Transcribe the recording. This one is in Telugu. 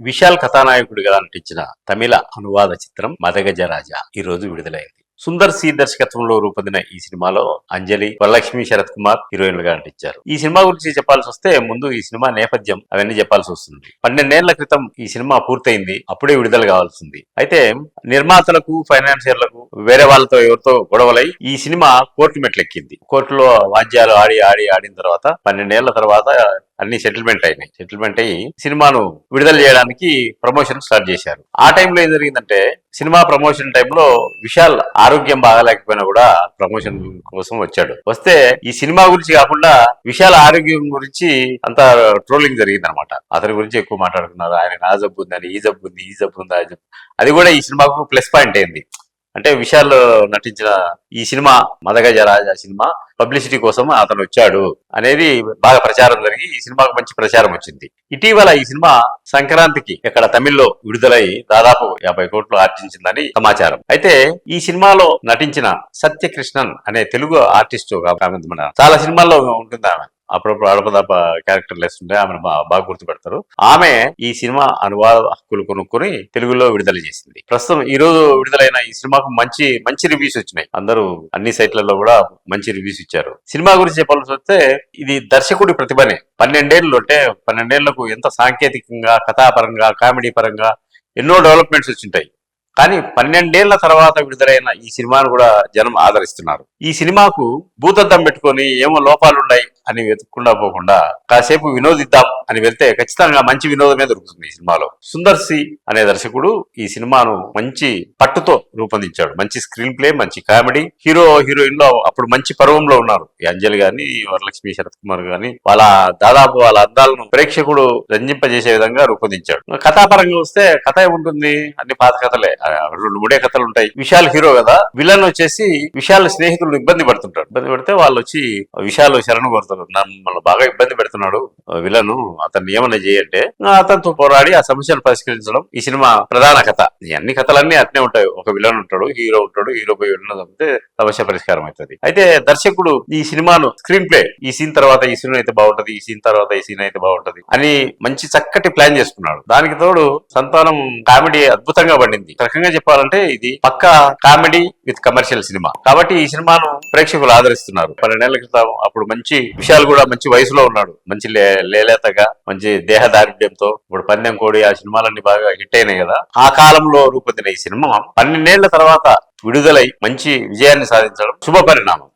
విశాల్ కథానాయకుడిగా నటించిన తమిళ అనువాద చిత్రం మదగజరాజ ఈ రోజు విడుదలైంది. సుందర్ సి దర్శకత్వంలో రూపొందిన ఈ సినిమాలో అంజలి, వరలక్ష్మి, శరత్ కుమార్ హీరోయిన్లుగా నటించారు. ఈ సినిమా గురించి చెప్పాల్సి వస్తే ముందు ఈ సినిమా నేపథ్యం అవన్నీ చెప్పాల్సి వస్తుంది. 12 ఏళ్ల క్రితం ఈ సినిమా పూర్తయింది. అప్పుడే విడుదల కావాల్సింది. అయితే నిర్మాతలకు, ఫైనాన్షియర్లకు వేరే వాళ్ళతో ఎవరితో గొడవలై ఈ సినిమా కోర్టు మెట్లెక్కింది. కోర్టులో వాద్యాలు ఆడిన తర్వాత 12 ఏళ్ల తర్వాత అన్ని సెటిల్మెంట్ అయినాయి. సెటిల్మెంట్ అయ్యి సినిమాను విడుదల చేయడానికి ప్రమోషన్ స్టార్ట్ చేశారు. ఆ టైంలో ఏం జరిగిందంటే సినిమా ప్రమోషన్ టైంలో విశాల్ ఆరోగ్యం బాగాలేకపోయినా కూడా ప్రమోషన్ కోసం వచ్చాడు. వస్తే ఈ సినిమా గురించి కాకుండా విశాల్ ఆరోగ్యం గురించి అంతా ట్రోలింగ్ జరిగింది అనమాట. అతని గురించి ఎక్కువ మాట్లాడుకున్నారు. ఆయన ఆ జబ్బు ఉందని, ఈ జబ్బు ఉంది, ఈ జబ్బు ఉంది, ఆ జబ్బు. అది కూడా ఈ సినిమాకు ప్లస్ పాయింట్ అయింది. అంటే విశాల్ నటించిన ఈ సినిమా మదగజరాజ సినిమా పబ్లిసిటీ కోసం అతను వచ్చాడు అనేది బాగా ప్రచారం జరిగి ఈ సినిమాకు మంచి ప్రచారం వచ్చింది. ఇటీవల ఈ సినిమా సంక్రాంతికి ఇక్కడ తమిళ్లో విడుదలై దాదాపు 50 కోట్లు ఆర్జించిందని సమాచారం. అయితే ఈ సినిమాలో నటించిన సత్యకృష్ణన్ అనే తెలుగు ఆర్టిస్టు మన చాలా సినిమాల్లో ఉంటుంది. ఆమె అప్పుడప్పుడు అడపదప్ప క్యారెక్టర్ లేస్తుంటే ఆమెను బాగా గుర్తుపెడతారు. ఆమె ఈ సినిమా అనువాద హక్కులు కొనుక్కొని తెలుగులో విడుదల చేసింది. ప్రస్తుతం ఈ రోజు విడుదలైన ఈ సినిమాకు మంచి రివ్యూస్ వచ్చినాయి. అందరూ అన్ని సైట్లలో కూడా మంచి రివ్యూస్ ఇచ్చారు. సినిమా గురించి చెప్పాల్సి వస్తే ఇది దర్శకుడి ప్రతిభనే. 12 ఏళ్ళు అంటే 12 ఏళ్లకు ఎంత సాంకేతికంగా, కథాపరంగా, కామెడీ పరంగా ఎన్నో డెవలప్మెంట్స్ వచ్చింటాయి. కానీ 12 ఏళ్ల తర్వాత విడుదలైన ఈ సినిమాను కూడా జనం ఆదరిస్తున్నారు. ఈ సినిమాకు భూతద్దం పెట్టుకొని ఏమో లోపాలున్నాయి అని వెతుక్కుండా పోకుండా కాసేపు వినోదిద్దాం అని వెళ్తే ఖచ్చితంగా మంచి వినోదమే దొరుకుతుంది ఈ సినిమాలో. సుందర్ సి అనే దర్శకుడు ఈ సినిమాను మంచి పట్టుతో రూపొందించాడు. మంచి స్క్రీన్ ప్లే, మంచి కామెడీ, హీరోయిన్ లో అప్పుడు మంచి పర్వంలో ఉన్నారు. ఈ అంజలి గాని, వరలక్ష్మి, శరత్ కుమార్ గాని దాదాపు వాళ్ళ అందాలను ప్రేక్షకుడు రంజింపజేసే విధంగా రూపొందించాడు. కథాపరంగా వస్తే కథ ఏముంటుంది, అన్ని పాత కథలే, 2-3 కథలు ఉంటాయి. విశాల్ హీరో కదా, విలన్ వచ్చేసి విశాల్ స్నేహితులను ఇబ్బంది పడుతుంటాడు. ఇబ్బంది పడితే వాళ్ళు వచ్చి విశాల్ శరణు కోరుతారు. నన్ను బాగా ఇబ్బంది పెడుతున్నాడు విలను, అతన్ని ఏమన్నా చేయంటే అతనితో పోరాడి ఆ సమస్యను పరిష్కరించడం ఈ సినిమా ప్రధాన కథ. ఈ అన్ని కథలన్నీ అట్నే ఉంటాయి. ఒక విలన్ ఉంటాడు, హీరో ఉంటాడు, హీరో పోయి విలన్ చంపితే సమస్య పరిష్కారం అవుతుంది. అయితే దర్శకుడు ఈ సినిమాను స్క్రీన్ ప్లే, ఈ సీన్ తర్వాత ఈ సీన్ అయితే బాగుంటది, ఈ సీన్ తర్వాత ఈ సీన్ అయితే బాగుంటది అని మంచి చక్కటి ప్లాన్ చేసుకున్నాడు. దానికి తోడు సంతానం కామెడీ అద్భుతంగా పండింది. రకంగా చెప్పాలంటే ఇది పక్కా కామెడీ విత్ కమర్షియల్ సినిమా. కాబట్టి ఈ సినిమాను ప్రేక్షకులు ఆదరిస్తున్నారు. 12 ఏళ్ల క్రితం అప్పుడు మంచి విషయాలు కూడా మంచి వయసులో ఉన్నాడు, మంచి లేలేతగా, మంచి దేహదారుఢ్యంతో. ఇప్పుడు పందెం కోడి ఆ సినిమాలన్నీ బాగా హిట్ అయినాయి కదా. ఆ కాలంలో రూపొందిన ఈ సినిమా 12 ఏళ్ల తర్వాత విడుదలై మంచి విజయాన్ని సాధించడం శుభ పరిణామం.